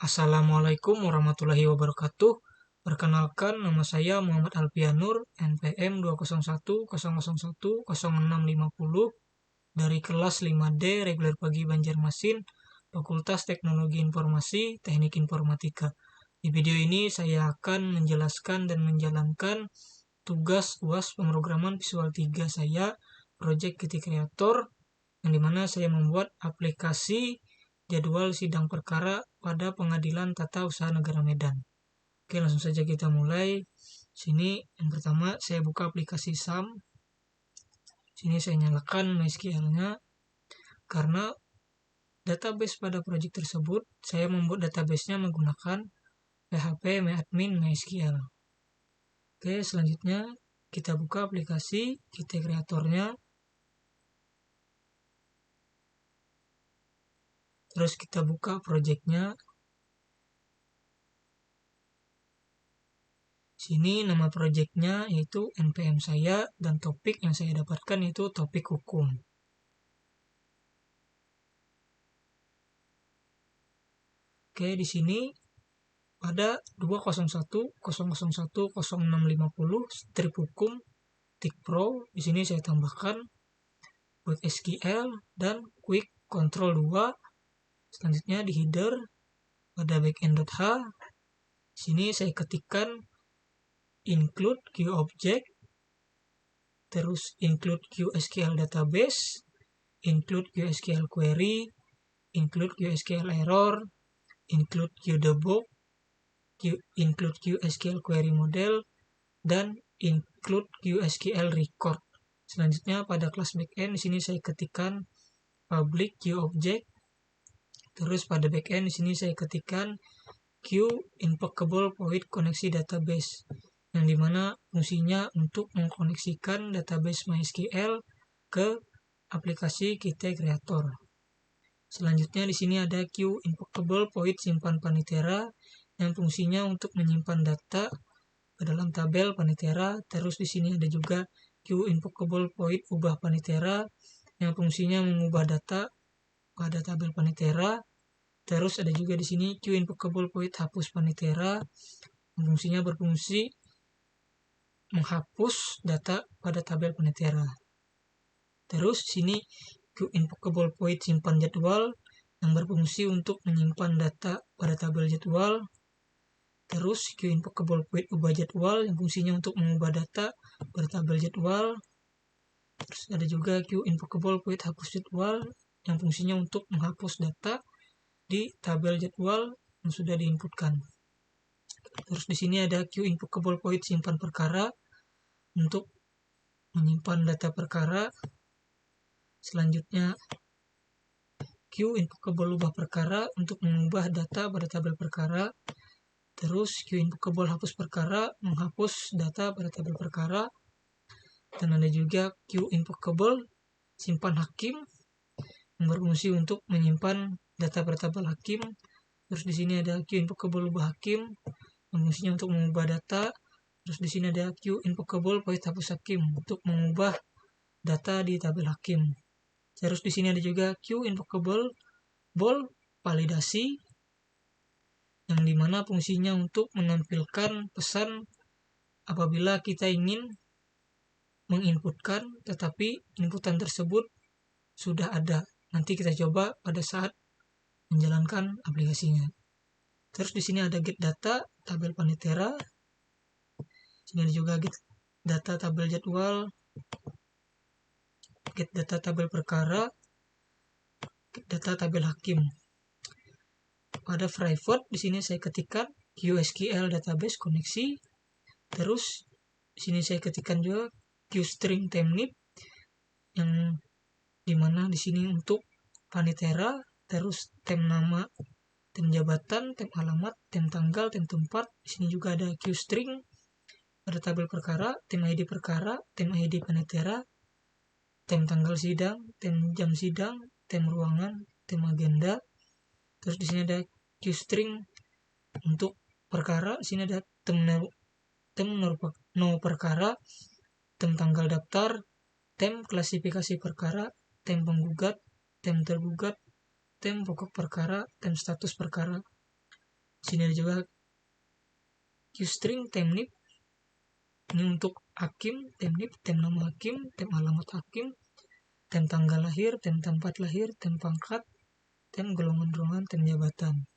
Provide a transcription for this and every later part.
Assalamualaikum warahmatullahi wabarakatuh. Perkenalkan, nama saya Muhammad Alpianur, NPM 20100100650 dari kelas 5D Reguler Pagi Banjarmasin, Fakultas Teknologi Informasi, Teknik Informatika. Di video ini saya akan menjelaskan dan menjalankan tugas UAS Pemrograman Visual 3 saya, Project Kitty Creator, yang dimana saya membuat aplikasi jadwal sidang perkara pada Pengadilan Tata Usaha Negara Medan. Oke, langsung saja kita mulai. Sini yang pertama saya buka aplikasi SAM. Sini saya nyalakan MySQL-nya karena database pada project tersebut saya membuat database-nya menggunakan PHP MyAdmin MySQL. Oke, selanjutnya kita buka aplikasi Kitty Creator-nya. Terus kita buka project-nya. Sini nama project-nya yaitu NPM saya dan topik yang saya dapatkan yaitu topik hukum. Oke, di sini ada 201.001.0650 strip hukum TIK Pro. Di sini saya tambahkan Quick SQL dan Quick Control 2. Selanjutnya di header pada backend.h. Sini saya ketikkan include QObject, terus include QSQL database, include QSQL query, include QSQL error, include QDebug, include QSQL query model, dan include QSQL record. Selanjutnya pada kelas backend di sini saya ketikkan public QObject. Terus pada backend di sini saya ketikkan QInvocable Void Koneksi Database, yang dimana fungsinya untuk mengkoneksikan database MySQL ke aplikasi Kitty Creator. Selanjutnya di sini ada QInvocable Void Simpan Panitera, yang fungsinya untuk menyimpan data ke dalam tabel Panitera. Terus di sini ada juga QInvocable Void Ubah Panitera, yang fungsinya mengubah data pada tabel Panitera. Terus ada juga di sini QInvocable Void Hapus Panitera, yang fungsinya berfungsi menghapus data pada tabel Panitera. Terus di sini QInvocable Void Simpan Jadwal, yang berfungsi untuk menyimpan data pada tabel jadwal. Terus QInvocable Void Ubah Jadwal, yang fungsinya untuk mengubah data pada tabel jadwal. Terus ada juga QInvocable Void Hapus Jadwal, yang fungsinya untuk menghapus data di tabel jadwal yang sudah diinputkan. Terus di sini ada QInvocable Void Simpan Perkara untuk menyimpan data perkara. Selanjutnya QInvocable Ubah Perkara untuk mengubah data pada tabel perkara. Terus QInvocable Hapus Perkara menghapus data pada tabel perkara. Dan ada juga QInvocable Simpan Hakim yang berfungsi untuk menyimpan data pada tabel hakim. Terus di sini ada QInvocable Ubah Hakim yang fungsinya untuk mengubah data. Terus di sini ada QInvocable Void Hapus Hakim untuk mengubah data di tabel hakim. Terus di sini ada juga QInvocable Bold Validasi, yang dimana fungsinya untuk menampilkan pesan apabila kita ingin menginputkan tetapi inputan tersebut sudah ada. Nanti kita coba pada saat menjalankan aplikasinya. Terus di sini ada get data tabel Panitera. Sini ada juga get data tabel jadwal, get data tabel perkara, get data tabel hakim. Pada private di sini saya ketikkan QSQL database koneksi. Terus di sini saya ketikkan juga QString temname, yang dimana di sini untuk Panitera. Terus tem nama, tem jabatan, tem alamat, tem tanggal, tem tempat. Di sini juga ada QString pada tabel perkara, tem ID perkara, tem ID Panitera, tem tanggal sidang, tem jam sidang, tem ruangan, tem agenda. Terus di sini ada QString untuk perkara. Di sini ada tem no perkara, tem tanggal daftar, tem klasifikasi perkara, tem penggugat, tem tergugat, tem pokok perkara, tem status perkara. Sini ada juga QString temnip. Ini untuk hakim, temnip, tem nama hakim, tem alamat hakim, tem tanggal lahir, tem tempat lahir, tem pangkat, tem golongan, tem jabatan.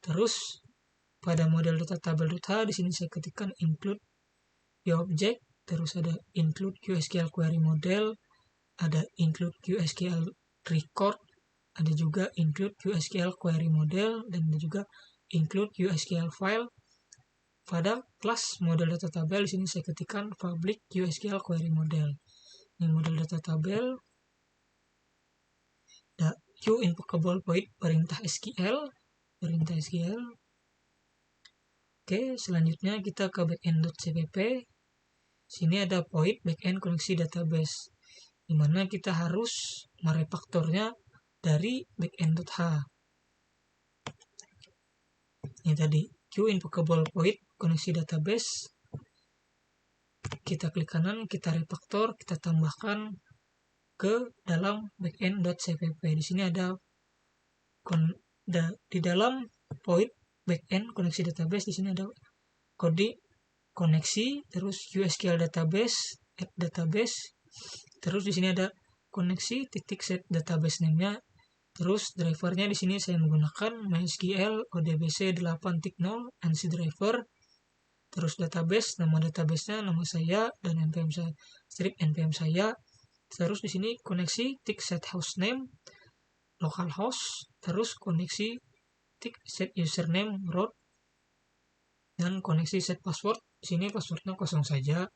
Terus pada model data tabel.h di sini saya ketikkan include object, terus ada include QSQL query model, ada include QSQL record, ada juga include QSQL query model, dan ada juga include QSQL file. Pada kelas model data tabel di sini saya ketikkan public QSQL query model. Ini model data tabel. Ada Q invocable void perintah SQL. Oke, selanjutnya kita ke backend.cpp. Sini ada void backend koneksi database, di mana kita harus merefaktornya dari backend.h. Ini tadi Q invocable void koneksi database. Kita klik kanan, kita refaktor, kita tambahkan ke dalam backend.cpp. Di sini ada di dalam void backend koneksi database, di sini ada kode koneksi, terus QSQL database, add database, terus di sini ada koneksi titik set database name-nya, terus drivernya di sini saya menggunakan MySQL ODBC 8.0 ANSI driver, terus database, nama database-nya nama saya dan npm saya, strip npm saya, terus di sini koneksi tick set hostname localhost, terus koneksi tick set username root, dan koneksi set password. Di sini passwordnya kosong saja.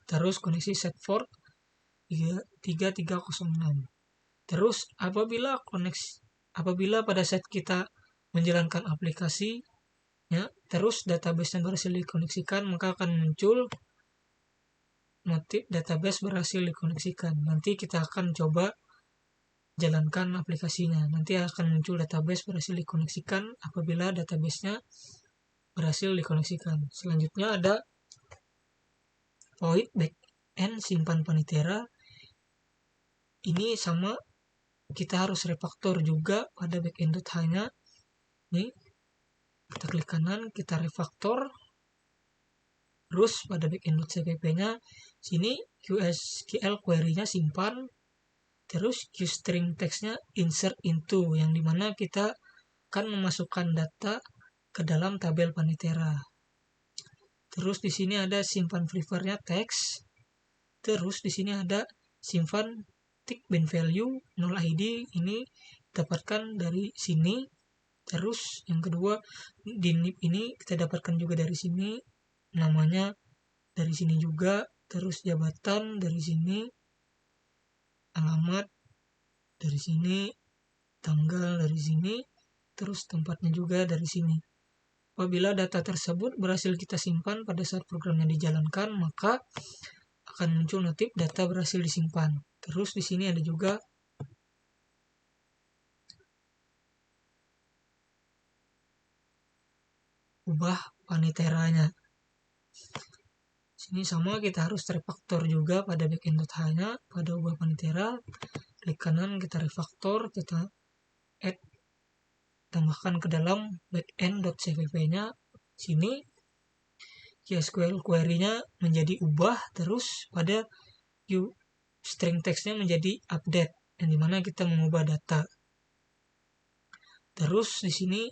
Terus koneksi set port 3306. Terus apabila pada saat kita menjalankan aplikasi ya, terus database yang berhasil dikoneksikan, maka akan muncul notif database berhasil dikoneksikan. Nanti kita akan coba jalankan aplikasinya. Nanti akan muncul database berhasil dikoneksikan apabila database-nya berhasil dikoneksikan. Selanjutnya ada void backend simpan panitera. Ini sama, kita harus refaktor juga pada backend.h-nya. Nih, kita klik kanan, kita refaktor. Terus pada backend.cpp-nya, sini QSQL query-nya simpan. Terus QString text-nya insert into, yang dimana kita akan memasukkan data ke dalam tabel panitera. Terus di sini ada simpan prefer-nya teks. Terus di sini ada simpan tick bin value 0 ID, ini dapatkan dari sini. Terus yang kedua di nip ini kita dapatkan juga dari sini, namanya dari sini juga, terus jabatan dari sini, alamat dari sini, tanggal dari sini, terus tempatnya juga dari sini. Apabila data tersebut berhasil kita simpan pada saat programnya dijalankan, maka akan muncul notif data berhasil disimpan. Terus di sini ada juga ubah paniteranya. Sini sama, kita harus refaktor juga pada backend.h-nya, pada ubah panitera. Klik kanan, kita refaktor, kita add, tambahkan ke dalam backend.cpp-nya. Sini QSQL query-nya menjadi ubah, terus pada string text-nya menjadi update, yang dimana kita mengubah data. Terus di sini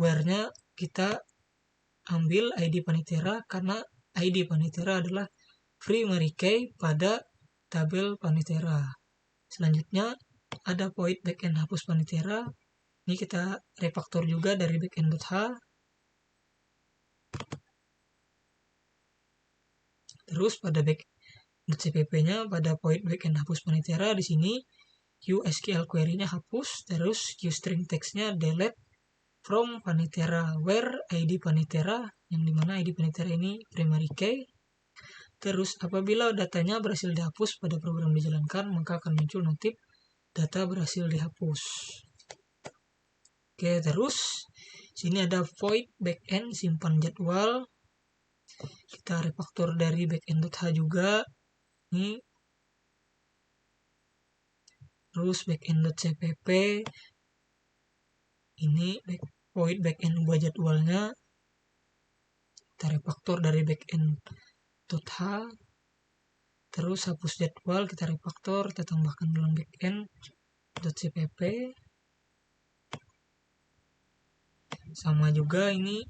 where-nya kita ambil ID panitera, karena ID panitera adalah primary key pada tabel panitera. Selanjutnya ada void backend hapus panitera. Ini kita refaktor juga dari backend.h. Terus pada backend.cpp-nya, pada void backend hapus panitera, di sini QSQL query-nya hapus, terus QString text-nya delete from panitera where ID panitera, yang dimana ID panitera ini primary key. Terus apabila datanya berhasil dihapus pada program dijalankan, maka akan muncul notif data berhasil dihapus. Oke, terus sini ada void backend simpan jadwal. Kita refaktor dari backend.h juga. Ini terus backend.cpp, ini void backend ubah jadwalnya, kita refaktor dari backend.h, terus hapus jadwal, kita refaktor, kita tambahkan dalam backend.cpp. Sama juga ini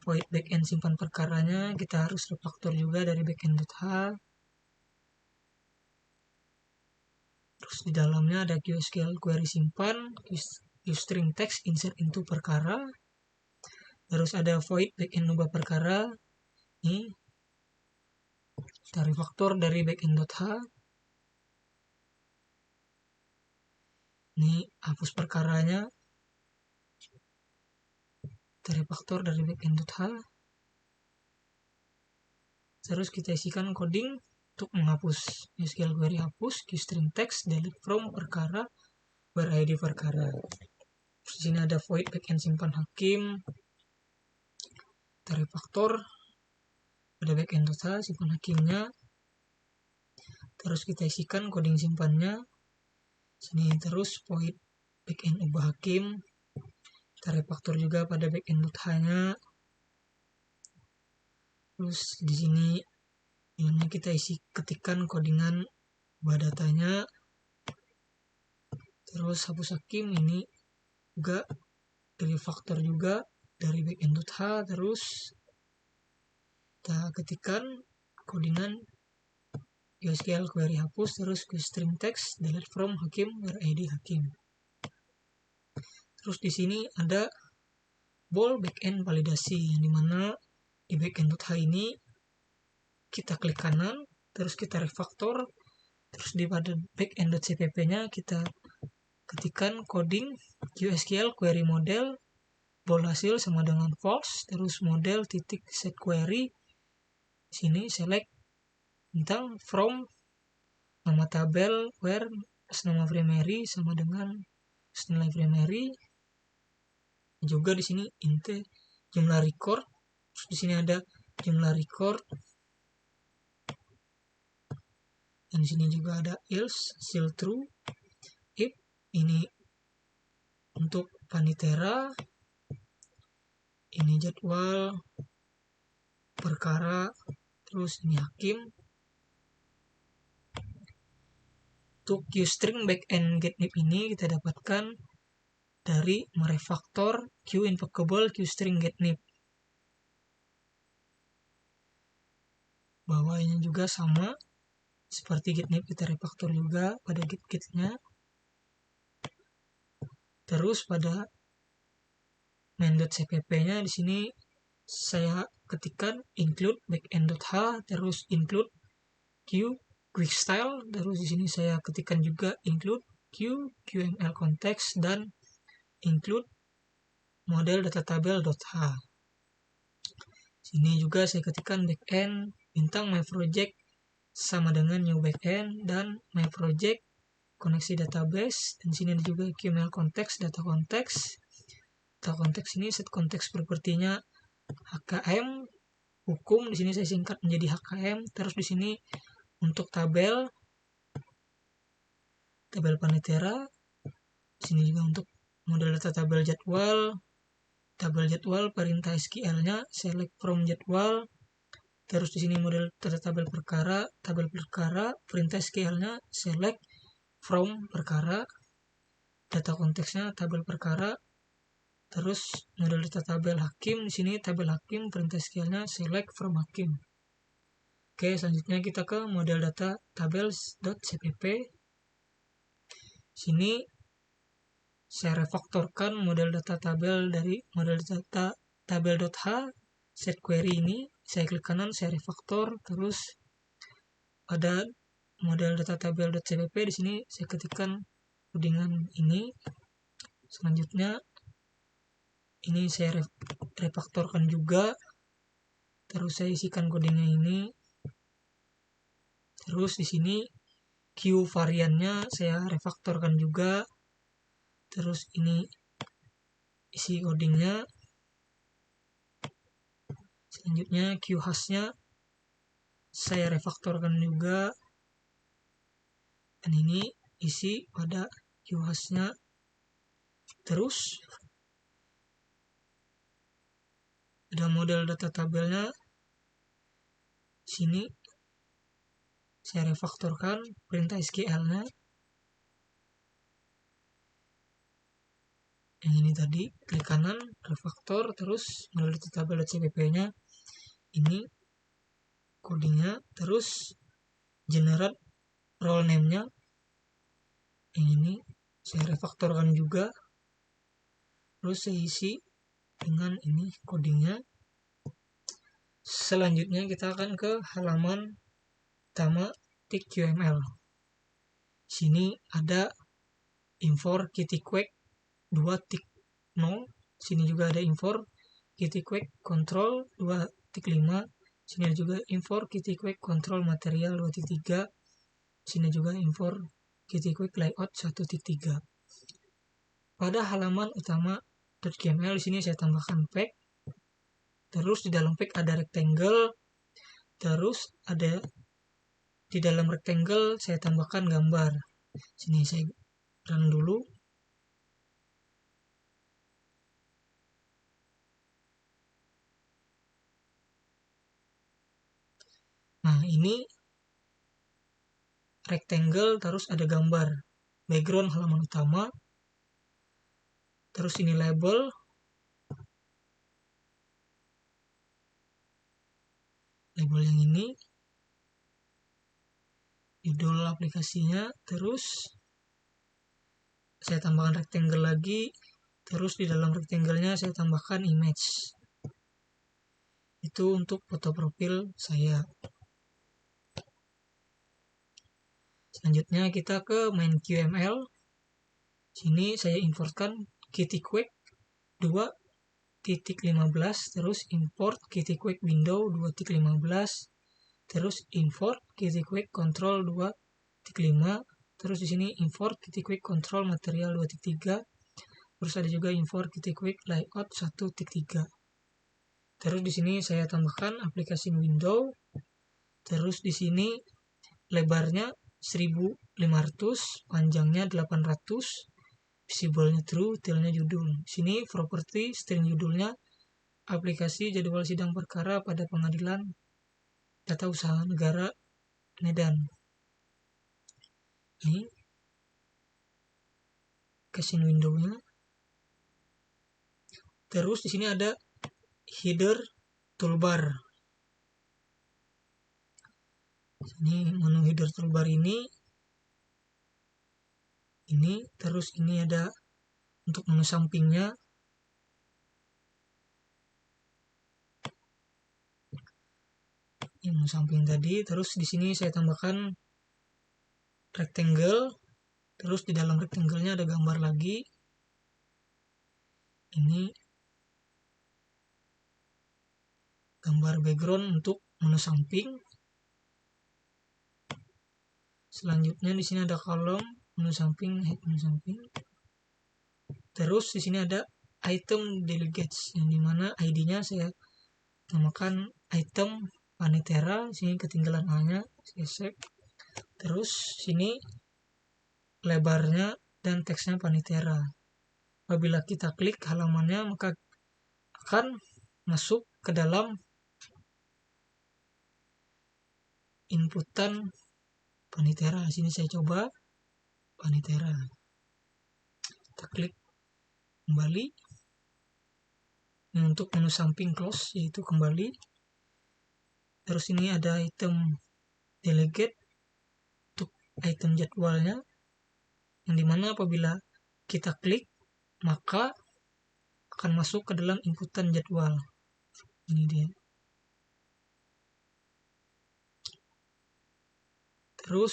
void backend simpan perkaranya, kita harus refaktor juga dari backend.h. Terus di dalamnya ada QSQL query simpan, QString text insert into perkara. Terus ada void backend ubah perkara. Ini kita refaktor dari backend.h. Ini hapus perkaranya, kita refaktor dari backend.h. Terus kita isikan coding untuk menghapus SQL query hapus QString text delete from perkara where id perkara. Terus di sini ada void backend simpan hakim, kita refaktor pada backend.h simpan hakimnya. Terus kita isikan coding simpannya sini. Terus void backend ubah hakim, kita refaktor juga pada backend.h-nya. Terus di sini kita ketikkan codingan ubah datanya. Terus hapus hakim, ini juga refaktor juga dari backend.h. Terus kita ketikkan codingan QSQL query hapus, terus QString text delete from hakim where id hakim. Terus di sini ada ball backend validasi, yang dimana di backend.h ini kita klik kanan, terus kita refaktor, terus di pada backend.cpp-nya kita ketikkan coding QSQL query model ball hasil sama dengan false, terus model titik set query. Sini select tentang from nama tabel where nama primary sama dengan nilai primary. Juga di sini int jumlah record. Terus di sini ada jumlah record. Dan di sini juga ada else still true if, ini untuk panitera, ini jadwal perkara, terus ini hakim. Untuk QString backend getNib ini kita dapatkan dari merefaktor QInvocable QString getNib. Bawahnya juga sama seperti getNib, kita refaktor juga pada git-gitnya. Terus pada main.cpp-nya di sini saya ketikkan include backend.h, terus include QuickStyle, terus di sini saya ketikkan juga include QML context dan include model datatabel.h. Sini juga saya ketikkan backend bintang my project sama dengan new backend dan my project koneksi database. Dan sini ada juga QML context, data context. Data context ini set konteks propertinya HKM hukum, di sini saya singkat menjadi HKM. Terus di sini untuk tabel panitera, di sini juga untuk model data tabel jadwal perintah SQL-nya select from jadwal. Terus di sini model data tabel perkara perintah SQL-nya select from perkara, data konteksnya tabel perkara. Terus model data tabel hakim, di sini tabel hakim perintah SQL-nya select from hakim. Oke, selanjutnya kita ke model data tabel.cpp. Sini saya refaktorkan model data tabel dari model data tabel.h set query ini. Saya klik kanan, saya refaktor, terus pada model data tabel.cpp di sini saya ketikkan codingan ini. Selanjutnya ini saya refaktorkan juga, terus saya isikan codingnya ini. Terus di sini Q variannya saya refaktorkan juga. Terus ini isi codingnya. Selanjutnya Q hashnya saya refaktorkan juga. Dan ini isi pada Q hashnya. Terus ada model data tabelnya. Sini saya refaktorkan perintah SQL-nya. Yang ini tadi, klik kanan, refaktor, terus melalui data tabel.cpp-nya. Ini codingnya, terus generate role name-nya. Yang ini saya refaktorkan juga, terus saya isi dengan ini codingnya. Selanjutnya kita akan ke halaman utama .qml. Sini ada import KittyQuake 2.0. Sini juga ada import KittyQuake control 2.5. Sini ada juga import KittyQuake control material 2.3. Sini juga import KittyQuake layout 1.3. Pada halaman utama .qml di sini saya tambahkan pack. Terus di dalam pack ada rectangle. Terus ada di dalam rectangle saya tambahkan gambar. Sini saya run dulu. Nah, ini rectangle terus ada gambar. Background halaman utama. Terus ini label. Label yang ini. Judul aplikasinya. Terus saya tambahkan rectangle lagi. Terus di dalam rectangle-nya saya tambahkan image. Itu untuk foto profil saya. Selanjutnya kita ke main QML. Sini saya importkan KittyQuake 2.15, terus import KittyQuake window 2.15, terus import KittyQuake control 2.5, terus di sini import KittyQuake control material 2.3, terus ada juga import KittyQuake layout 1.3. Terus di sini saya tambahkan aplikasi window, terus di sini lebarnya 1500, panjangnya 800, visible-nya true, tail-nya judul. Sini properti string judulnya aplikasi jadwal sidang perkara pada Pengadilan Tata Usaha Negara Medan. Ini casing window-nya. Terus di sini ada header toolbar. Ini menu header toolbar ini. Terus ini ada untuk menu sampingnya. Ini menu samping tadi. Terus di sini saya tambahkan rectangle. Terus di dalam rectangle-nya ada gambar lagi. Ini gambar background untuk menu samping. Selanjutnya di sini ada kolom menu samping, head menu samping. Terus di sini ada item delegates, yang dimana ID-nya saya namakan item Panitera. Sini ketinggalan A-nya, saya save. Terus sini lebarnya dan teksnya Panitera. Apabila kita klik halamannya, maka akan masuk ke dalam inputan Panitera. Sini saya coba Panitera. Kita klik kembali. Ini untuk menu samping close, yaitu kembali. Terus ini ada item delegate untuk item jadwalnya, yang dimana apabila kita klik maka akan masuk ke dalam inputan jadwal. Ini dia. Terus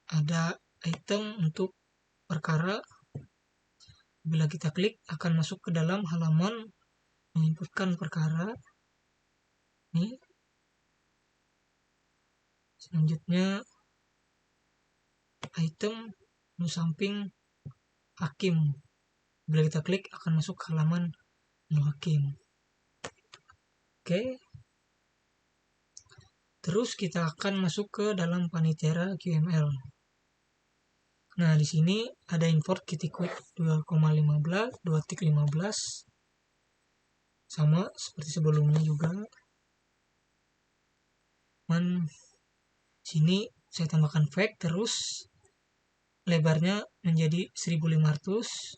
ada item untuk perkara. Bila kita klik akan masuk ke dalam halaman menginputkan perkara. Ini. Selanjutnya item menu samping hakim. Bila kita klik akan masuk ke halaman menu hakim. Oke. Terus kita akan masuk ke dalam Panitera QML. Nah, di sini ada import KittyQuake 2.15. sama seperti sebelumnya juga. Sini saya tambahkan fake, terus lebarnya menjadi 1500,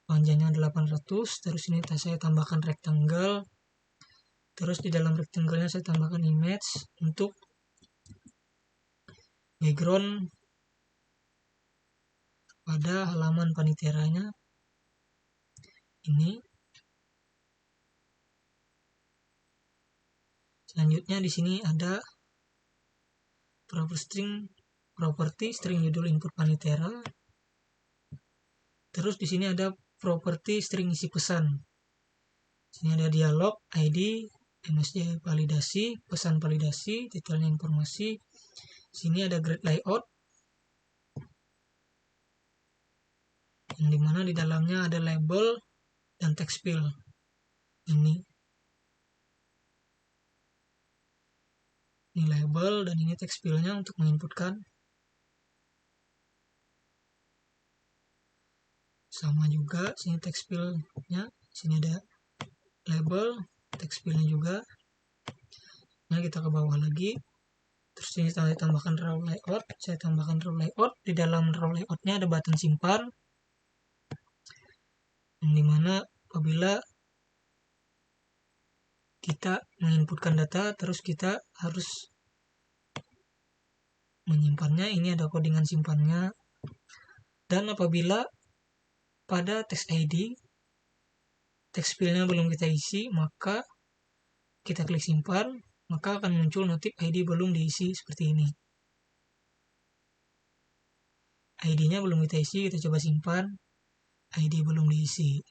panjangnya 800, terus ini saya tambahkan rectangle, terus di dalam rectangle-nya saya tambahkan image untuk background pada halaman paniteranya ini. Selanjutnya di sini ada properti string judul input panitera. Terus di sini ada properti string isi pesan. Sini ada dialog, ID, MSJ validasi, pesan validasi, detailnya informasi. Sini ada grid layout, yang dimana di dalamnya ada label dan text field. Ini label dan ini text field-nya untuk menginputkan. Sama juga sini text field-nya, sini ada label, text field-nya juga. Nah, kita ke bawah lagi. Terus ini saya tambahkan raw layout. Saya tambahkan raw layout. Di dalam raw layout-nya ada button simpan, yang dimana apabila kita menginputkan data, terus kita harus menyimpannya. Ini ada codingan simpannya. Dan apabila pada text ID, text field-nya belum kita isi, maka kita klik simpan, maka akan muncul notif ID belum diisi seperti ini. ID-nya belum kita isi, kita coba simpan, ID belum diisi.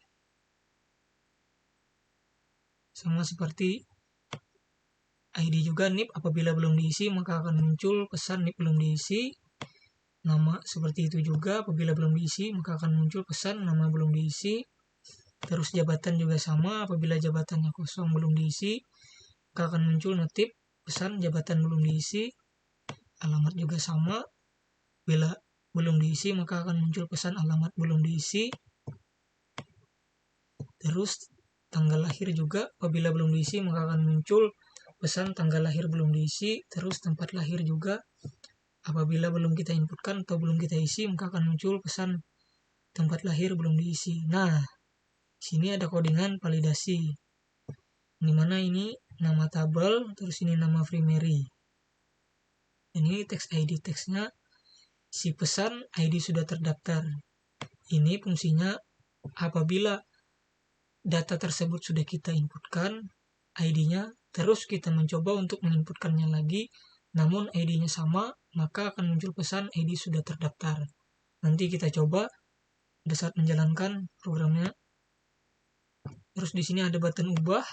Sama seperti ID juga NIP, apabila belum diisi maka akan muncul pesan NIP belum diisi. Nama seperti itu juga, apabila belum diisi maka akan muncul pesan nama belum diisi. Terus jabatan juga sama, apabila jabatannya kosong belum diisi maka akan muncul notif pesan jabatan belum diisi. Alamat juga sama, bila belum diisi maka akan muncul pesan alamat belum diisi. Terus tanggal lahir juga, apabila belum diisi maka akan muncul pesan tanggal lahir belum diisi. Terus tempat lahir juga, apabila belum kita inputkan atau belum kita isi maka akan muncul pesan tempat lahir belum diisi. Nah, sini ada codingan validasi, dimana ini nama tabel, terus ini nama primary. Ini text ID, teksnya si pesan ID sudah terdaftar. Ini fungsinya apabila data tersebut sudah kita inputkan ID-nya, terus kita mencoba untuk menginputkannya lagi, namun ID-nya sama, maka akan muncul pesan ID sudah terdaftar. Nanti kita coba pada saat menjalankan programnya. Terus di sini ada button ubah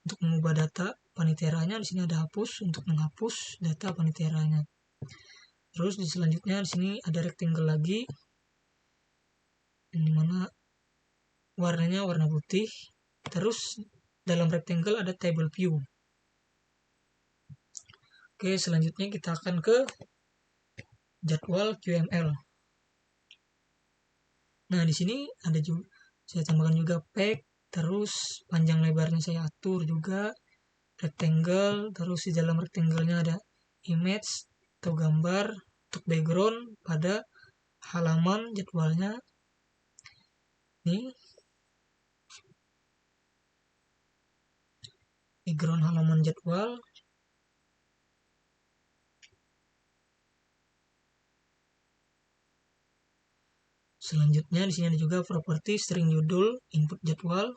untuk mengubah data paniteranya. Di sini ada hapus untuk menghapus data paniteranya. Terus di selanjutnya di sini ada rectangle lagi, yang dimana warnanya warna putih. Terus dalam rectangle ada table view. Oke, selanjutnya kita akan ke jadwal QML. Nah, di sini ada juga saya tambahkan juga pack, terus panjang lebarnya saya atur juga, rectangle, terus di dalam rectangle-nya ada image atau gambar untuk background pada halaman jadwalnya. Ini background halaman jadwal. Selanjutnya di sini ada juga properti string judul input jadwal.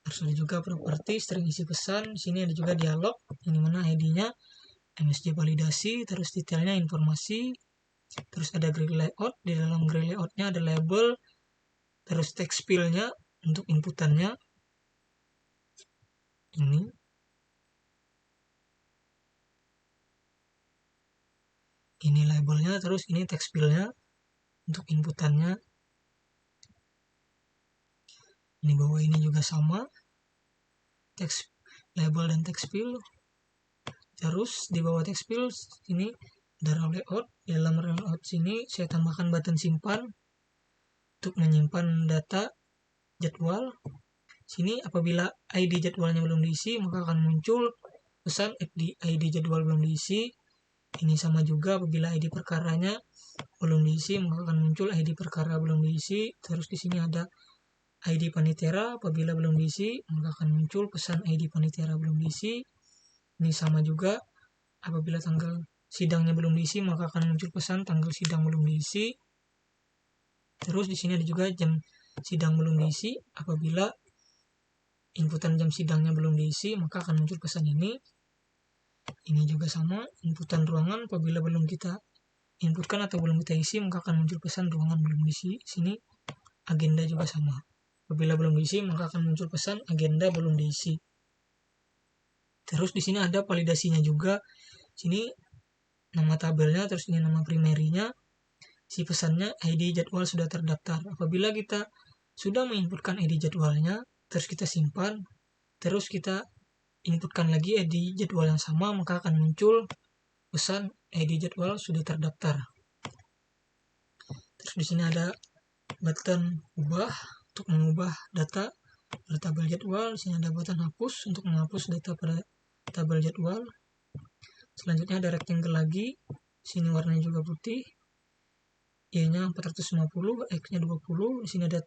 Terus ada juga properti string isi pesan. Di sini ada juga dialog, yang mana ID-nya MSJ validasi, terus detailnya informasi. Terus ada grid layout, di dalam grid layout-nya ada label, terus text field-nya untuk inputannya. Ini labelnya, terus ini text field-nya untuk inputannya. Ini bawah ini juga sama, text label dan text field. Terus di bawah text field ini ada raw layout. Di dalam raw layout sini saya tambahkan button simpan untuk menyimpan data jadwal. Sini apabila ID jadwalnya belum diisi, maka akan muncul pesan ID jadwal belum diisi. Ini sama juga apabila ID perkaranya belum diisi, maka akan muncul ID perkara belum diisi. Terus di sini ada ID panitera, apabila belum diisi, maka akan muncul pesan ID panitera belum diisi. Ini sama juga apabila tanggal sidangnya belum diisi, maka akan muncul pesan tanggal sidang belum diisi. Terus di sini ada juga jam sidang belum diisi, apabila inputan jam sidangnya belum diisi, maka akan muncul pesan ini. Ini juga sama, inputan ruangan apabila belum kita inputkan atau belum kita isi, maka akan muncul pesan ruangan belum diisi. Sini agenda juga sama. Apabila belum diisi, maka akan muncul pesan agenda belum diisi. Terus di sini ada validasinya juga. Sini nama tabelnya, terus ini nama primerinya. Si pesannya ID jadwal sudah terdaftar. Apabila kita sudah menginputkan ID jadwalnya, terus kita simpan, terus kita inputkan lagi ID jadwal yang sama, maka akan muncul pesan ID jadwal sudah terdaftar. Terus di sini ada button ubah untuk mengubah data pada tabel jadwal. Di sini ada button hapus untuk menghapus data pada tabel jadwal. Selanjutnya ada rectangle lagi. Sini warnanya juga putih. Y-nya 450, X-nya 20. Di sini ada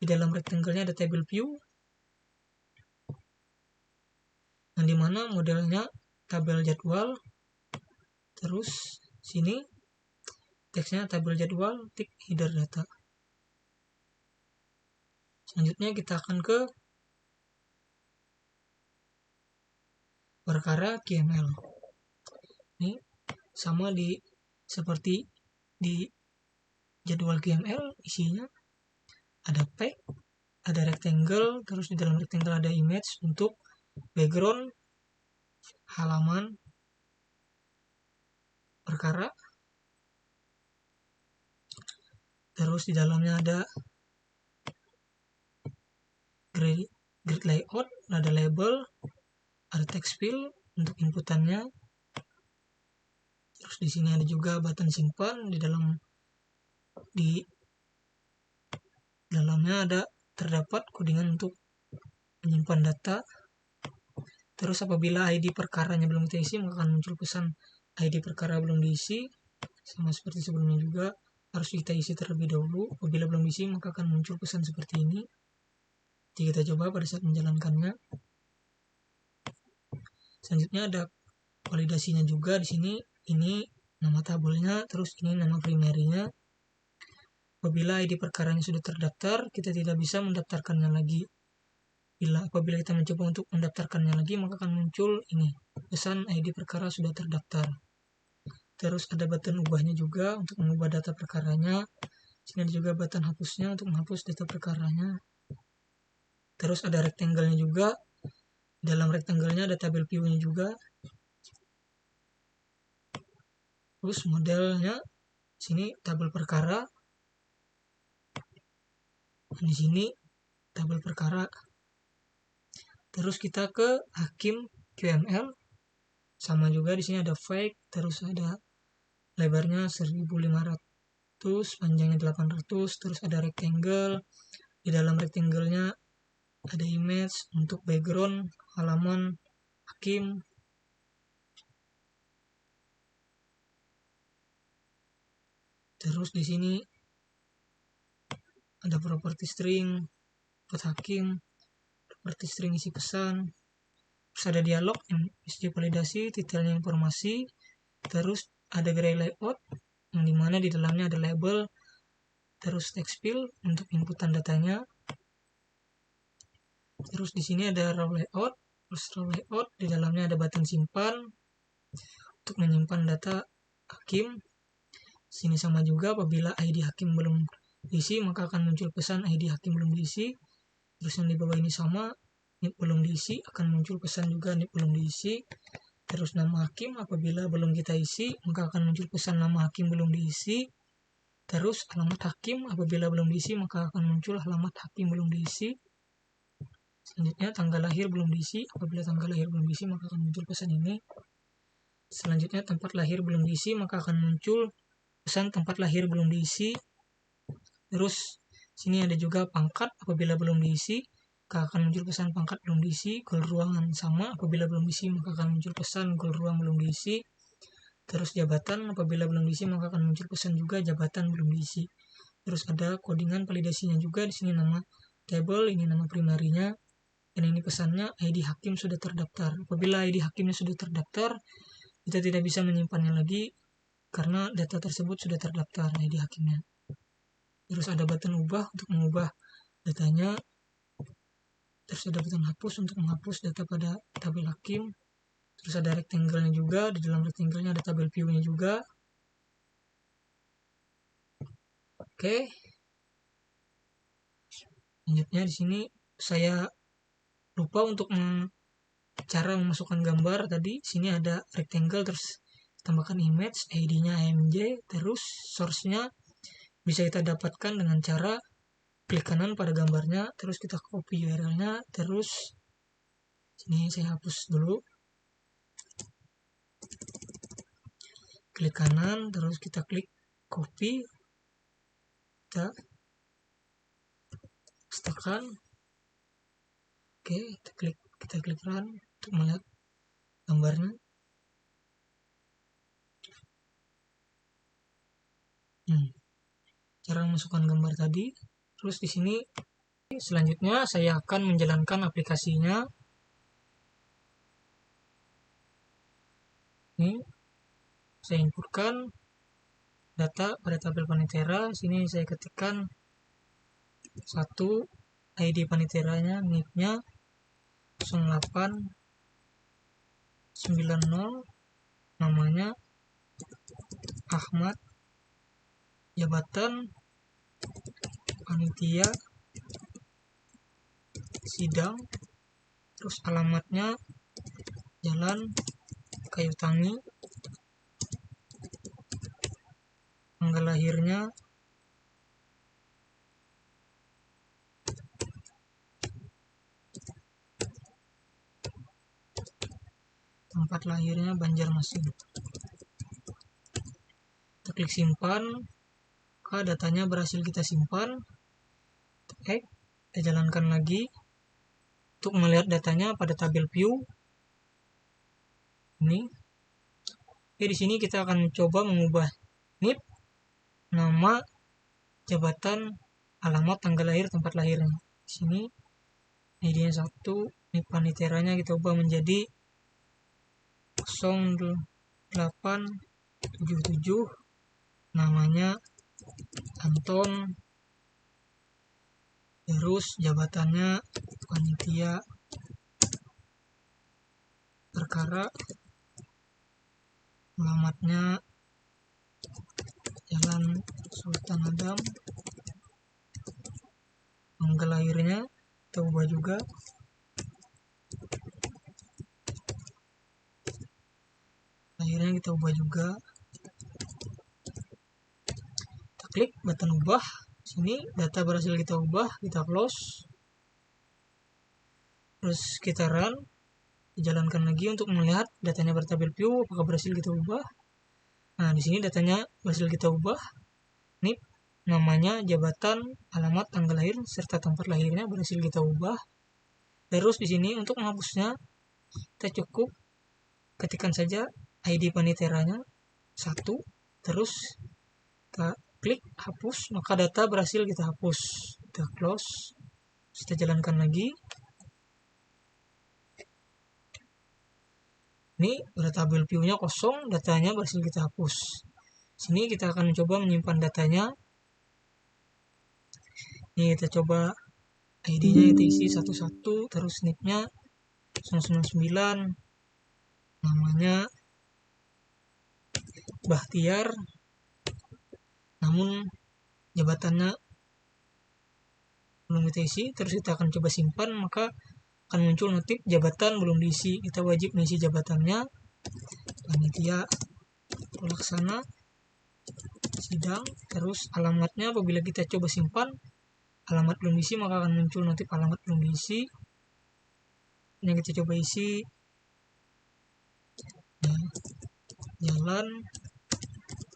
di dalam rectangle-nya ada table view. Yang dimana modelnya tabel jadwal. Terus sini teksnya tabel jadwal, tik header data. Selanjutnya kita akan ke perkara QML. Ini sama seperti di jadwal QML, isinya ada pack, ada rectangle, terus di dalam rectangle ada image untuk background halaman perkara. Terus di dalamnya ada grid layout, ada label, ada text field untuk inputannya. Terus di sini ada juga button simpan. Di dalamnya ada terdapat codingan untuk menyimpan data. Terus apabila ID perkaranya belum kita isi, maka akan muncul pesan ID perkara belum diisi. Sama seperti sebelumnya juga, harus kita isi terlebih dahulu. Apabila belum diisi, maka akan muncul pesan seperti ini. Jadi kita coba pada saat menjalankannya. Selanjutnya ada validasinya juga. Di sini ini nama tabelnya, terus ini nama primerinya. Apabila ID perkaranya sudah terdaftar, kita tidak bisa mendaftarkannya lagi. Apabila kita mencoba untuk mendaftarkannya lagi, maka akan muncul ini, pesan ID perkara sudah terdaftar. Terus ada button ubahnya juga untuk mengubah data perkaranya. Sini ada juga button hapusnya untuk menghapus data perkaranya. Terus ada rectangle-nya juga. Dalam rectangle-nya ada tabel view-nya juga. Terus modelnya sini tabel perkara. Di sini tabel perkara. Terus kita ke hakim QML. Sama juga di sini ada fake, terus ada lebarnya 1500, panjangnya 800, terus ada rectangle. Di dalam rectangle-nya ada image untuk background halaman hakim. Terus di sini ada properti string buat hakim, properti string isi pesan. Terus ada dialog MSG validasi, detailnya informasi. Terus ada gray layout yang dimana di dalamnya ada label, terus text field untuk inputan datanya. Terus di sini ada raw layout, terus raw layout di dalamnya ada button simpan untuk menyimpan data hakim. Sini sama juga, apabila ID hakim belum diisi, maka akan muncul pesan ID hakim belum diisi. Terus yang di bawah ini sama, NIP belum diisi, akan muncul pesan juga NIP belum diisi. Terus nama hakim apabila belum kita isi, maka akan muncul pesan nama hakim belum diisi. Terus alamat hakim apabila belum diisi, maka akan muncul alamat hakim belum diisi. Selanjutnya tanggal lahir belum diisi, apabila tanggal lahir belum diisi, maka akan muncul pesan ini. Selanjutnya tempat lahir belum diisi, maka akan muncul pesan tempat lahir belum diisi. Terus Sini ada juga pangkat apabila belum diisi, maka akan muncul pesan pangkat belum diisi. Gol ruangan sama, apabila belum diisi maka akan muncul pesan gol ruang belum diisi. Terus jabatan, apabila belum diisi maka akan muncul pesan juga jabatan belum diisi. Terus ada codingan validasinya juga, di sini nama table, ini nama primarinya, dan ini pesannya ID hakim sudah terdaftar. Apabila ID hakimnya sudah terdaftar, kita tidak bisa menyimpannya lagi karena data tersebut sudah terdaftar ID hakimnya. Terus ada button ubah untuk mengubah datanya. Terus ada button hapus untuk menghapus data pada tabel hakim. Terus ada rectangle-nya juga, di dalam rectangle-nya ada tabel view-nya juga. Oke. Selanjutnya di sini saya lupa untuk cara memasukkan gambar tadi. Sini ada rectangle, terus tambahkan image, ID-nya AMJ, terus source-nya bisa kita dapatkan dengan cara klik kanan pada gambarnya, terus kita copy URL-nya, terus sini saya hapus dulu. Klik kanan, terus kita klik copy, kita pastekan. Oke, kita klik run untuk melihat gambarnya. Cara memasukkan gambar tadi. Terus di sini selanjutnya saya akan menjalankan aplikasinya. Ini saya inputkan data pada tabel Panitera. Sini saya ketikkan 1 ID Paniteranya, NIP-nya 0890, namanya Ahmad, jabatan panitia sidang, terus alamatnya Jalan Kayu Tangi, tanggal lahirnya tempat lahirnya Banjarmasin. Kita klik simpan, maka datanya berhasil kita simpan. Oke, kita jalankan lagi untuk melihat datanya pada tabel view. Ini. Oke, di sini kita akan mencoba mengubah NIP, nama, jabatan, alamat, tanggal lahir, tempat lahirnya. Di sini ID-nya 1, NIP Paniteranya kita ubah menjadi 0877, namanya Anton, terus jabatannya panitia perkara, alamatnya Jalan Sultan Adam, tanggal lahirnya kita ubah juga, lahirnya kita ubah juga. Kita klik button ubah. Sini data berhasil kita ubah, kita close. Terus kita run, dijalankan lagi untuk melihat datanya bertabel view apakah berhasil kita ubah. Nah, di sini datanya berhasil kita ubah. NIP, namanya, jabatan, alamat, tanggal lahir serta tempat lahirnya berhasil kita ubah. Terus di sini untuk menghapusnya kita cukup ketikkan saja ID Paniteranya 1, terus kita klik hapus, maka data berhasil kita hapus. Kita close, kita jalankan lagi. Ini pada tabel view-nya kosong, datanya berhasil kita hapus. Sini kita akan mencoba menyimpan datanya. Ini kita coba ID-nya kita isi 11, terus NIP-nya 099, namanya Bahtiar, namun jabatannya belum kita isi. Terus kita akan coba simpan, maka akan muncul notif jabatan belum diisi. Kita wajib mengisi jabatannya, panitia pelaksana sidang, terus alamatnya apabila kita coba simpan alamat belum diisi maka akan muncul notif alamat belum diisi. Ini kita coba isi, nah, Jalan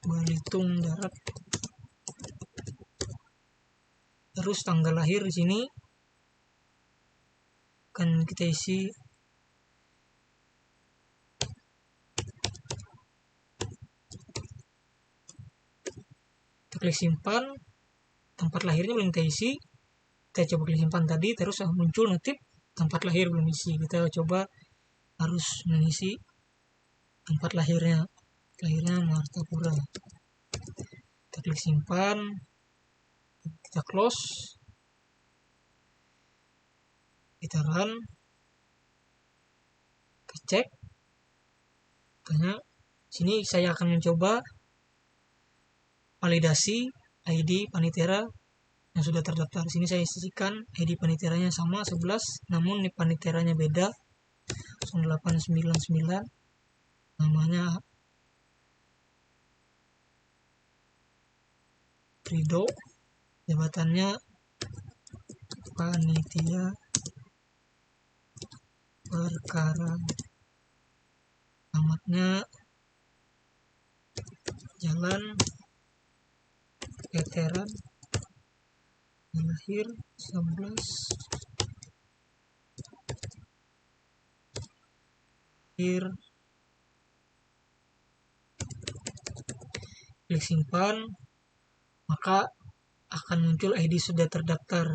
Belitung Darat, Terus tanggal lahir di sini akan kita isi kita klik simpan, tempat lahirnya belum kita isi, kita coba klik simpan tadi, terus muncul notif tempat lahir belum isi. Kita coba harus mengisi tempat lahirnya Martapura. Kita klik simpan, kita close, kita run, kita cek. Tanya sini saya akan mencoba validasi ID Panitera yang sudah terdaftar. Sini saya isikan ID Paniteranya sama 11, namun Paniteranya beda 0899, namanya Rido, jabatannya panitia perkara, alamatnya Jalan Veteran, lahir 11, lahir, klik simpan, maka akan muncul ID sudah terdaftar.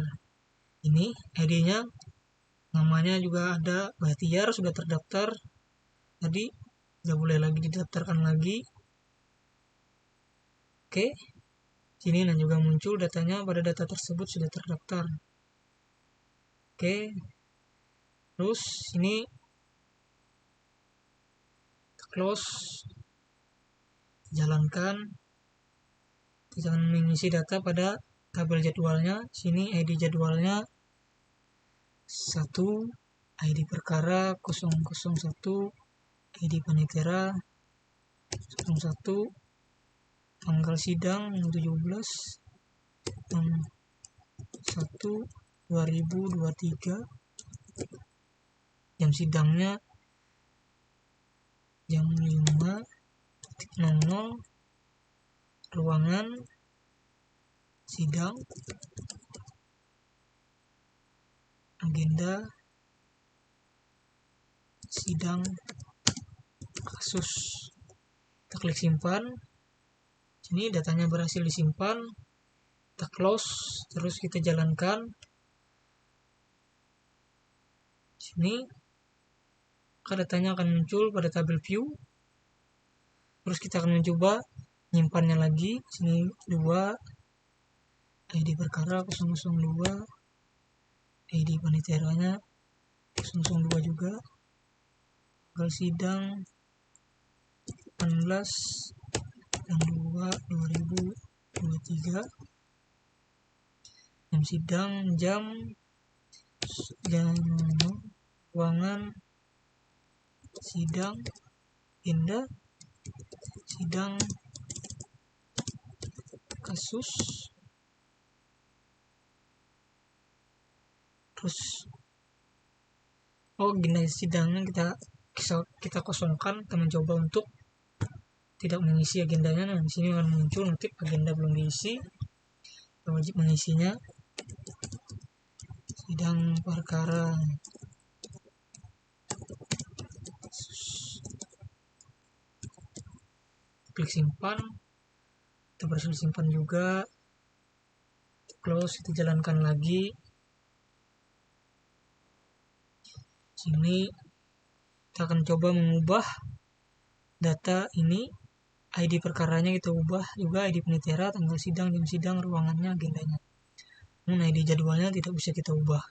Ini ID-nya, namanya juga ada Bahtiar, sudah terdaftar. Tadi tidak boleh lagi didaftarkan lagi. Oke, sini dan juga muncul datanya, pada data tersebut sudah terdaftar. Oke, terus ini close, jalankan. Kita akan mengisi data pada tabel jadwalnya. Sini ID jadwalnya 1, ID perkara 001, ID Panitera 01, tanggal sidang 17/1/2023, jam sidangnya jam 5.00, ruangan sidang, agenda sidang kasus. Kita klik simpan. Sini datanya berhasil disimpan. Kita close, terus kita jalankan. Sini maka datanya akan muncul pada tabel view. Terus kita akan mencoba menyimpannya lagi. Sini 2, ID perkara 002, ID paniteranya 002 juga, tanggal sidang 18/2/2023, jam sidang jam ruangan sidang agenda sidang kasus. Terus agenda sidangnya kita kosongkan. Kita mencoba untuk tidak mengisi agendanya. Nah, di sini akan muncul notif agenda belum diisi. Kita wajib mengisinya. Sidang perkara klik simpan. Kita berhasil simpan juga. Close, kita jalankan lagi. Sini kita akan coba mengubah data ini. ID perkaranya kita ubah juga, ID penitera, tanggal sidang, jam sidang, ruangannya, agendanya. Namun ID jadwalnya tidak bisa kita ubah.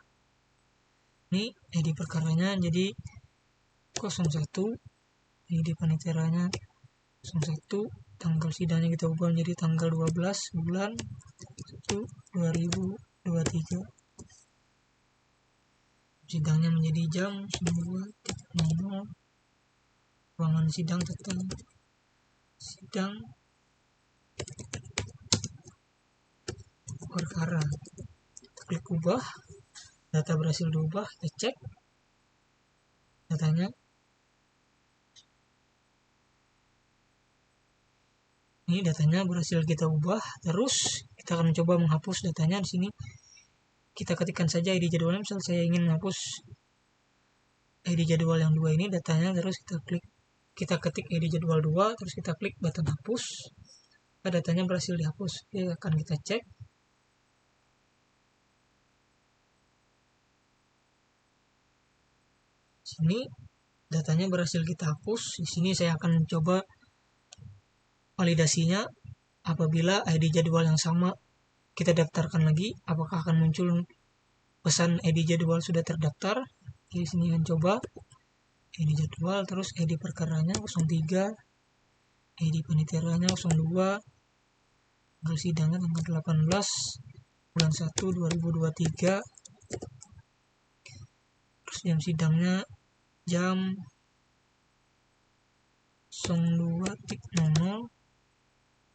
Ini ID perkaranya jadi 01, ID peniteranya 01, tanggal sidangnya kita ubah menjadi tanggal 12 bulan 1 2023. Sidangnya menjadi jam 9.00, ruangan sidang tetap sidang perkara. Kita klik ubah, data berhasil diubah. Kita cek datanya. Ini datanya berhasil kita ubah. Terus kita akan coba menghapus datanya di sini. kita ketikkan saja ID jadwalnya. Misal saya ingin menghapus ID jadwal yang 2 ini datanya, terus kita ketik ID jadwal 2, terus kita klik button hapus, datanya berhasil dihapus. Oke, akan kita cek. Sini datanya berhasil kita hapus. Di sini saya akan mencoba validasinya. Apabila ID jadwal yang sama kita daftarkan lagi, apakah akan muncul pesan ID jadwal sudah terdaftar. Di sini akan coba ID jadwal, terus ID perkaranya 03, ID panitiaranya 02, tanggal sidangnya tanggal 18 bulan 1 2023, terus jam sidangnya jam 02.00,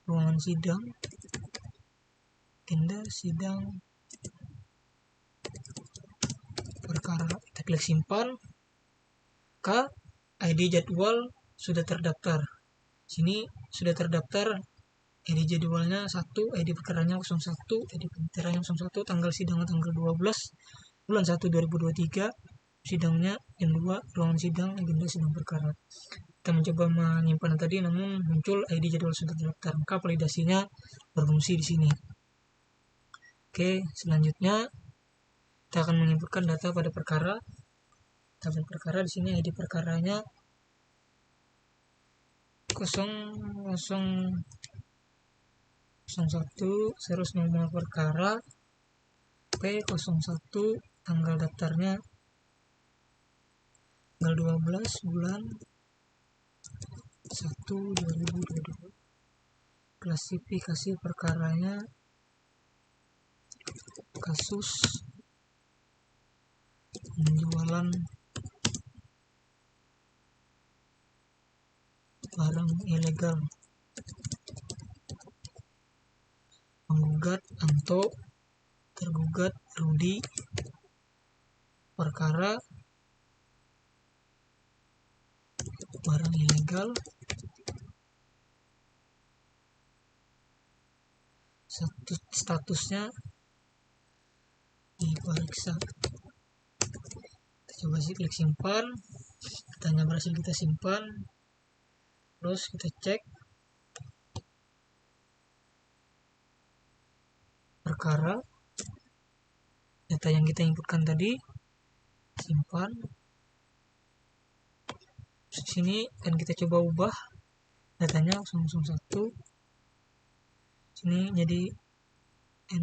ruangan sidang, agenda sidang perkara. Kita klik simpan. ID jadwal sudah terdaftar. Sini sudah terdaftar ID jadwalnya 1, ID perkaranya 01, ID panitiaranya 01, tanggal sidangnya tanggal 12 bulan 1 2023, sidangnya jam 2, ruangan sidang, agenda sidang perkara. Kita mencoba menyimpan tadi, namun muncul ID jadwal sudah terdaftar, maka validasinya berfungsi di sini. Oke, selanjutnya kita akan menginputkan data pada perkara. Pada perkara di sini ID perkaranya 0001, terus nomor perkara P01, tanggal daftarnya tanggal 12 bulan 1 2022. Klasifikasi perkaranya kasus penjualan barang ilegal. Penggugat Anto, tergugat Rudi. Perkara barang ilegal. Statusnya diperiksa. Kita coba klik simpan. Datanya berhasil kita simpan. Terus kita cek perkara, data yang kita inputkan tadi, simpan. Di sini dan kita coba ubah datanya 001. Sini jadi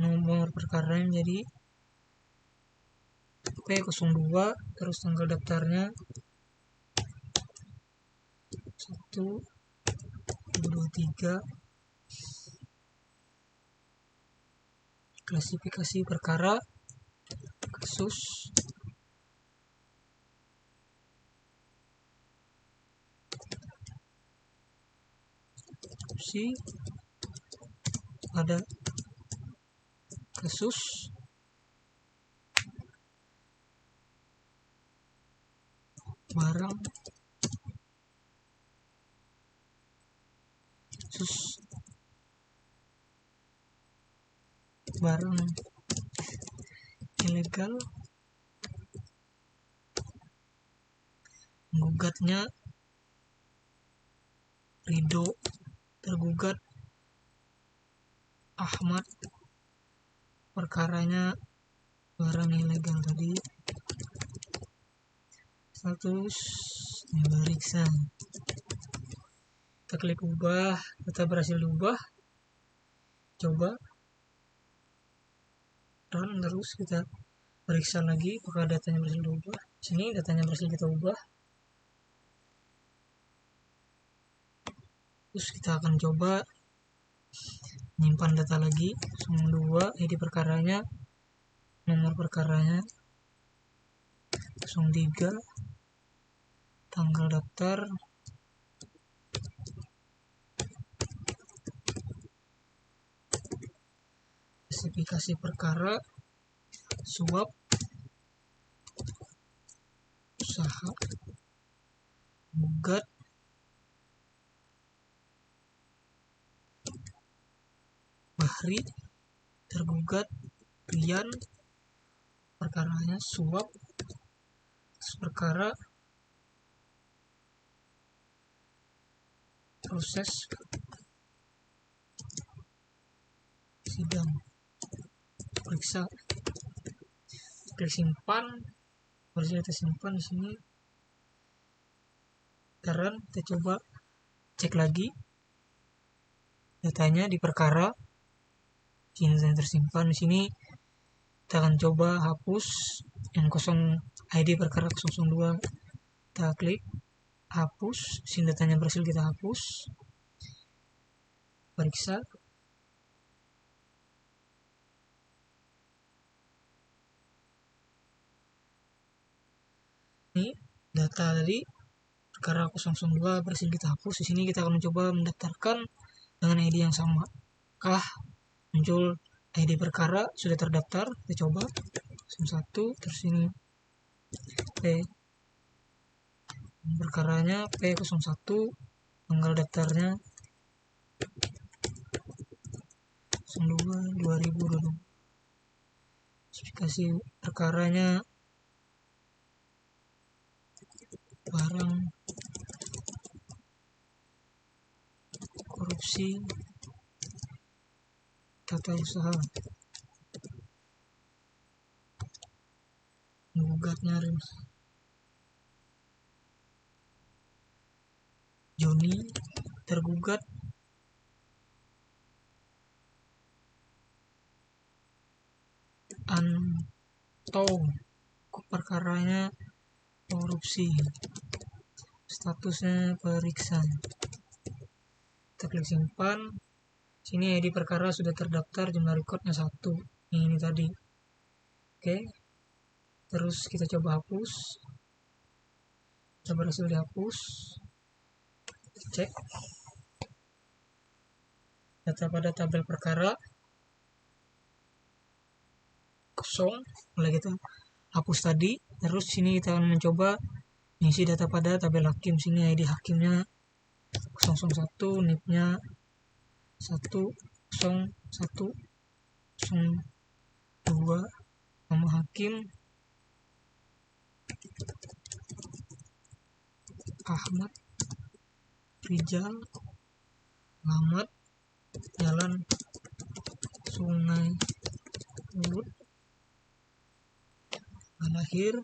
nomor perkara jadi P02, terus tanggal daftarnya 1 2023. Klasifikasi perkara kasus pada kasus barang ilegal. Penggugatnya Rido, tergugat Ahmad. Perkaranya barang ilegal tadi. Status diperiksa. Kita klik ubah, data berhasil diubah. Coba run, terus kita periksa lagi apakah datanya berhasil diubah. Sini datanya berhasil kita ubah. Terus kita akan coba menyimpan data lagi. 02, ID perkaranya, nomor perkaranya 03, tanggal daftar klasifikasi perkara suap usaha. Gugat Bahri, tergugat Rian. perkaranya suap perkara proses sidang periksa. Klik simpan, harus kita simpan di sini. Sekarang kita coba cek lagi datanya di perkara. Sini tersimpan di sini. Kita akan coba hapus yang ID perkara 002. Kita klik hapus, sini datanya berhasil kita hapus. Periksa. Ini data tadi perkara 002 berhasil kita hapus. Di sini kita akan mencoba mendaftarkan dengan ID yang sama. Kah muncul ID perkara sudah terdaftar. Kita coba 01, terus ini P perkaranya P01, tanggal daftarnya 02/2020. Spesifikasi perkaranya barang korupsi tata usaha. Menggugatnya Joni, tergugat Anto, perkaranya korupsi, statusnya periksa. Kita klik simpan. Sini ID perkara sudah terdaftar, jumlah rekodnya 1. Ini tadi. Oke. Terus kita coba hapus. Kita berhasil dihapus. Cek data pada tabel perkara kosong. Mulai kita hapus tadi. Terus sini kita akan mencoba mengisi data pada tabel hakim. Sini ID hakimnya 001, NIP-nya 10102, nama hakim Ahmad Rizal, alamat Jalan Sungai Urut, lahir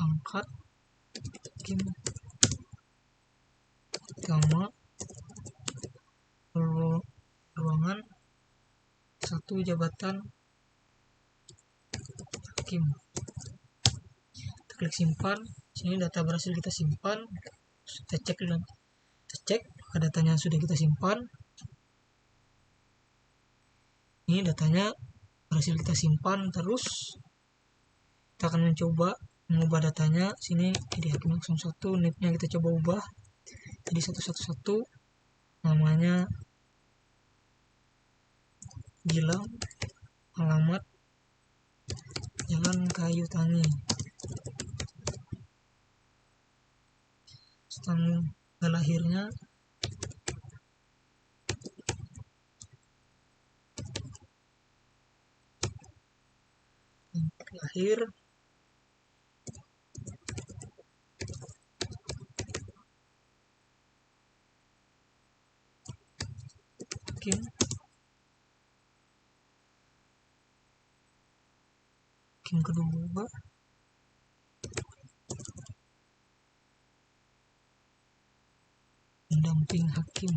pangkat hakim utama ruangan 1 jabatan hakim. Kita klik simpan. Sini data berhasil kita simpan. Kita cek datanya sudah kita simpan. Ini datanya berhasil kita simpan. Terus kita akan mencoba mengubah datanya. Sini jadi hakim 01, NIP-nya kita coba ubah jadi 111, namanya Gilang, alamat Jalan Kayu Tangi, tanggal lahirnya lahir hakim kedua, pendamping hakim,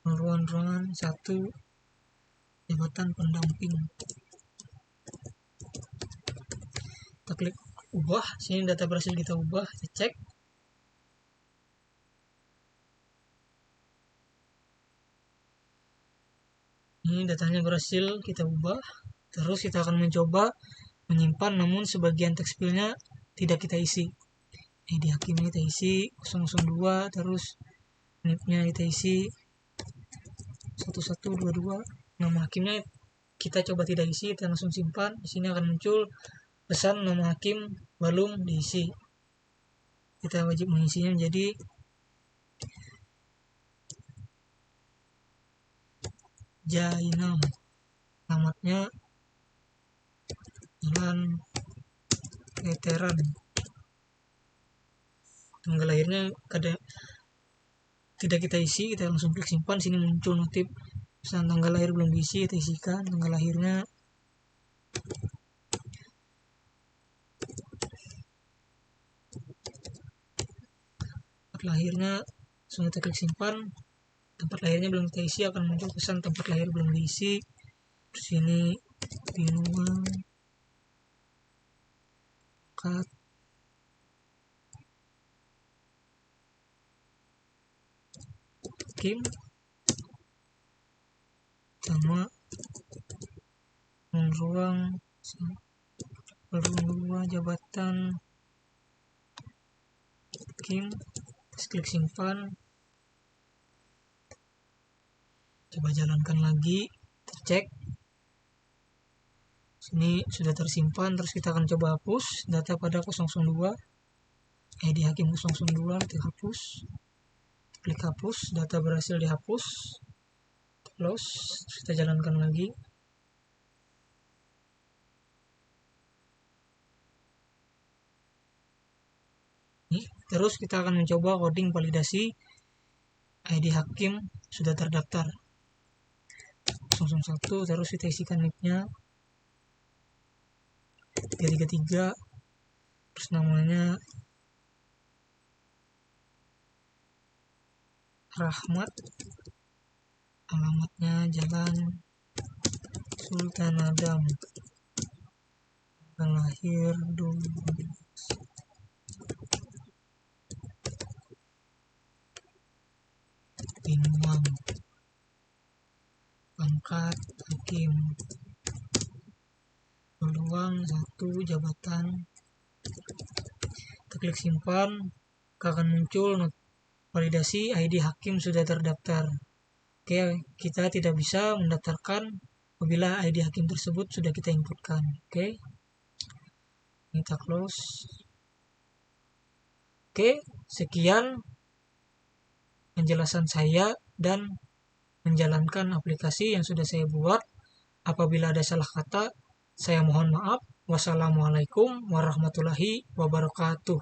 ruangan 1 jabatan pendamping. Kita klik ubah. Sini data berhasil kita ubah. Kita cek. Ini datanya berhasil kita ubah. Terus kita akan mencoba menyimpan, namun sebagian teks filenya tidak kita isi. ID hakimnya kita isi 002, terus NIP-nya kita isi 1122, nama hakimnya kita coba tidak isi. Kita langsung simpan. Di sini akan muncul pesan nama hakim belum diisi. kita wajib mengisinya menjadi Jainam. Alamatnya Jalan Veteran. Tanggal lahirnya tidak kita isi, kita langsung klik simpan. Sini muncul notif pesan tanggal lahir belum diisi, kita isikan tanggal lahirnya. Tempat lahirnya langsung kita klik simpan. Tempat lahirnya belum kita isi, akan muncul pesan tempat lahir belum diisi. Terus sini Binuang Kat Kim sama ruang 2 jabatan Kim. Klik simpan, coba jalankan lagi, cek sini sudah tersimpan. Terus kita akan coba hapus data pada 002, ID Hakim 002, kita hapus, klik hapus, data berhasil dihapus, close. Kita jalankan lagi. Terus kita akan mencoba coding validasi ID Hakim sudah terdaftar 001. Terus kita isikan nicknya 333, terus namanya Rahmat, alamatnya Jalan Sultan Adam, tanggal lahir 12 Binuang, pangkat Hakim, peluang 1 jabatan. Kita klik simpan, akan muncul validasi ID Hakim sudah terdaftar. Oke, kita tidak bisa mendaftarkan apabila ID Hakim tersebut sudah kita inputkan. Oke, kita close. Oke, sekian penjelasan saya dan menjalankan aplikasi yang sudah saya buat. Apabila ada salah kata, saya mohon maaf. Wassalamualaikum warahmatullahi wabarakatuh.